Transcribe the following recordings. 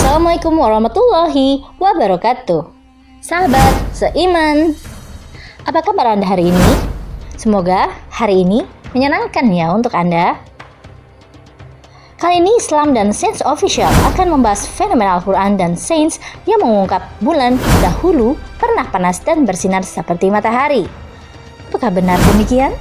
Assalamualaikum warahmatullahi wabarakatuh. Sahabat seiman, apa kabar Anda hari ini? Semoga hari ini menyenangkan ya untuk Anda. Kali ini Islam dan Sains Official akan membahas fenomena Al-Quran dan Sains yang mengungkap bulan dahulu pernah panas dan bersinar seperti matahari. Apakah benar demikian?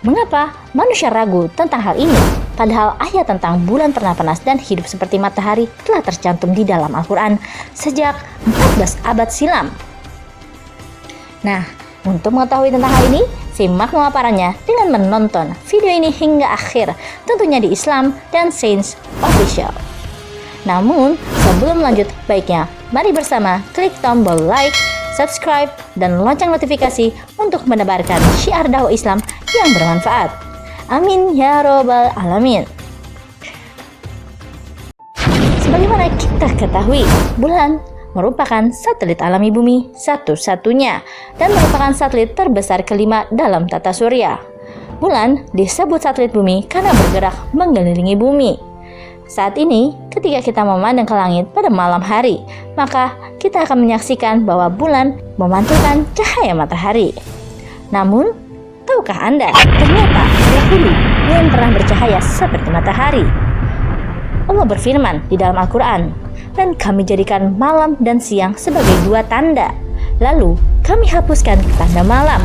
Mengapa manusia ragu tentang hal ini? Padahal ayat tentang bulan pernah panas dan hidup seperti matahari telah tercantum di dalam Al-Quran sejak 14 abad silam. Nah, untuk mengetahui tentang hal ini, simak pemaparannya dengan menonton video ini hingga akhir, tentunya di Islam dan Sains Official. Namun, sebelum lanjut, baiknya mari bersama klik tombol like, subscribe, dan lonceng notifikasi untuk menebarkan syiar dakwah Islam yang bermanfaat. Amin ya robbal alamin. Sebagaimana kita ketahui, bulan merupakan satelit alami bumi satu-satunya dan merupakan satelit terbesar kelima dalam tata surya. Bulan disebut satelit bumi karena bergerak mengelilingi bumi. Saat ini, ketika kita memandang ke langit pada malam hari, maka kita akan menyaksikan bahwa bulan memantulkan cahaya matahari. Namun, tahukah Anda, ternyata dahulu bulan pernah bercahaya seperti matahari. Allah berfirman di dalam Al-Quran, dan kami jadikan malam dan siang sebagai dua tanda. Lalu kami hapuskan tanda malam,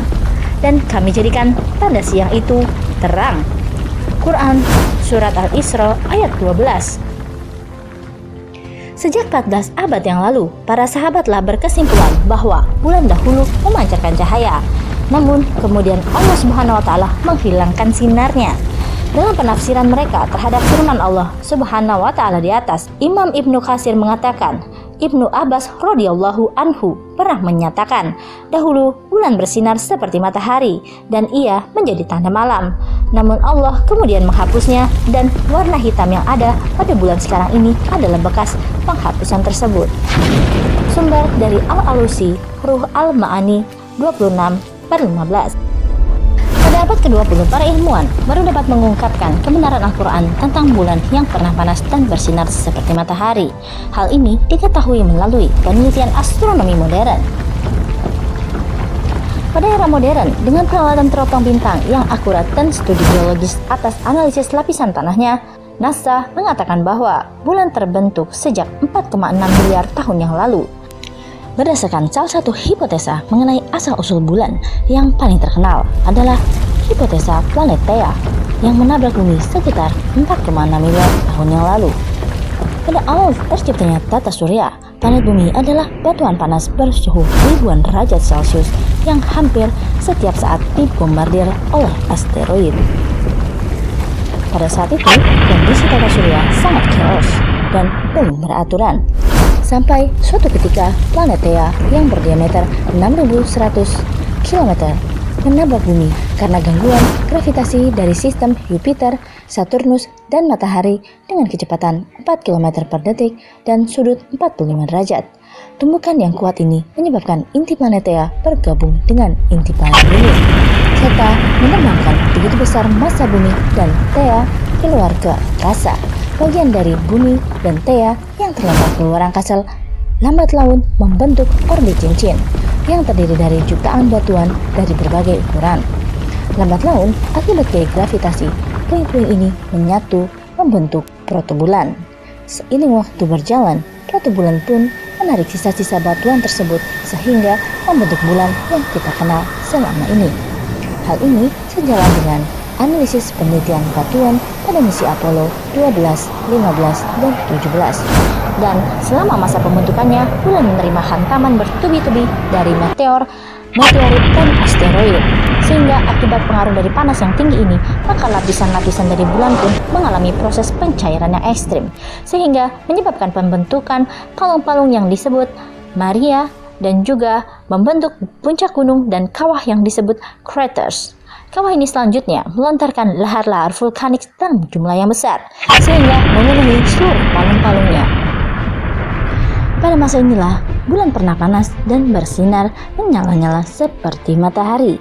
dan kami jadikan tanda siang itu terang. Quran Surat Al-Isra ayat 12. Sejak 14 abad yang lalu, para sahabat telah berkesimpulan bahwa bulan dahulu memancarkan cahaya. Namun kemudian Allah Subhanahu wa taala menghilangkan sinarnya. Dalam penafsiran mereka terhadap firman Allah Subhanahu wa taala di atas, Imam Ibnu Katsir mengatakan, Ibnu Abbas radhiyallahu anhu pernah menyatakan, dahulu bulan bersinar seperti matahari dan ia menjadi tanda malam. Namun Allah kemudian menghapusnya dan warna hitam yang ada pada bulan sekarang ini adalah bekas penghapusan tersebut. Sumber dari Al-Alusi, Ruh Al-Ma'ani 26/15. Pada abad ke-20, para ilmuwan baru dapat mengungkapkan kebenaran Al-Quran tentang bulan yang pernah panas dan bersinar seperti matahari. Hal ini diketahui melalui penelitian astronomi modern. Pada era modern, dengan peralatan teropong bintang yang akurat dan studi geologis atas analisis lapisan tanahnya, NASA mengatakan bahwa bulan terbentuk sejak 4,6 miliar tahun yang lalu. Berdasarkan salah satu hipotesa mengenai asal-usul bulan yang paling terkenal adalah hipotesa planet Theia yang menabrak bumi sekitar 4,6 miliar tahun yang lalu. Pada awal terciptanya tata surya, planet bumi adalah batuan panas bersuhu ribuan derajat Celcius yang hampir setiap saat dibombardir oleh asteroid. Pada saat itu, kondisi tata surya sangat chaos dan belum beraturan. Sampai suatu ketika planet Theia yang berdiameter 6.100 km menabrak bumi karena gangguan gravitasi dari sistem Jupiter, Saturnus, dan matahari dengan kecepatan 4 km per detik dan sudut 45 derajat. Tumbukan yang kuat ini menyebabkan inti planet Theia bergabung dengan inti planet bumi, serta menerbangkan begitu besar massa bumi dan Theia keluar ke angkasa. Bagian dari bumi dan Theia yang terletak di luar angkasa lambat laun membentuk orbit cincin yang terdiri dari jutaan batuan dari berbagai ukuran. Lambat laun, akibat gaya gravitasi, puing-puing ini menyatu membentuk protobulan. Seiring waktu berjalan, protobulan pun menarik sisa-sisa batuan tersebut sehingga membentuk bulan yang kita kenal selama ini. Hal ini sejalan dengan analisis penelitian batuan pada misi Apollo 12, 15, dan 17. Dan selama masa pembentukannya, bulan menerima hantaman bertubi-tubi dari meteorit, dan asteroid. Sehingga akibat pengaruh dari panas yang tinggi ini, maka lapisan-lapisan dari bulan pun mengalami proses pencairan yang ekstrim, sehingga menyebabkan pembentukan palung-palung yang disebut Maria dan juga membentuk puncak gunung dan kawah yang disebut craters. Kawah ini selanjutnya melontarkan lahar-lahar vulkanik dalam jumlah yang besar, sehingga memenuhi seluruh palung-palungnya. Pada masa inilah, bulan pernah panas dan bersinar menyala-nyala seperti matahari.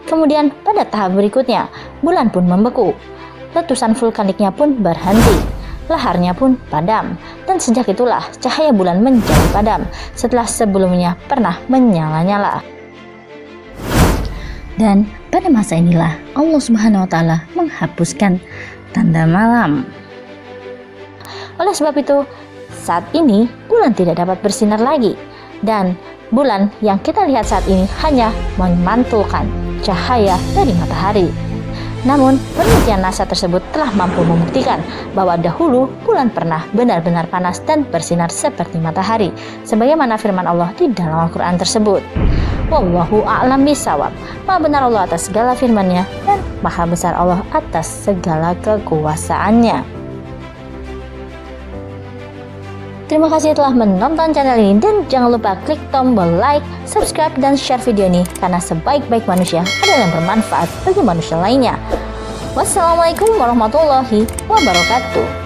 Kemudian pada tahap berikutnya, bulan pun membeku. Letusan vulkaniknya pun berhenti. laharnya pun padam. Dan sejak itulah cahaya bulan menjadi padam setelah sebelumnya pernah menyala-nyala. Dan pada masa inilah Allah Subhanahu wa Ta'ala menghapuskan tanda malam. Oleh sebab itu, saat ini bulan tidak dapat bersinar lagi, dan bulan yang kita lihat saat ini hanya memantulkan cahaya dari matahari. Namun, penelitian NASA tersebut telah mampu membuktikan bahwa dahulu bulan pernah benar-benar panas dan bersinar seperti matahari, sebagaimana firman Allah di dalam Al-Quran tersebut. Wallahu a'lam bishawab. Maha benar Allah atas segala firman-Nya dan maha besar Allah atas segala kekuasaannya. Terima kasih telah menonton channel ini dan jangan lupa klik tombol like, subscribe, dan share video ini karena sebaik-baik manusia adalah yang bermanfaat bagi manusia lainnya. Wassalamualaikum warahmatullahi wabarakatuh.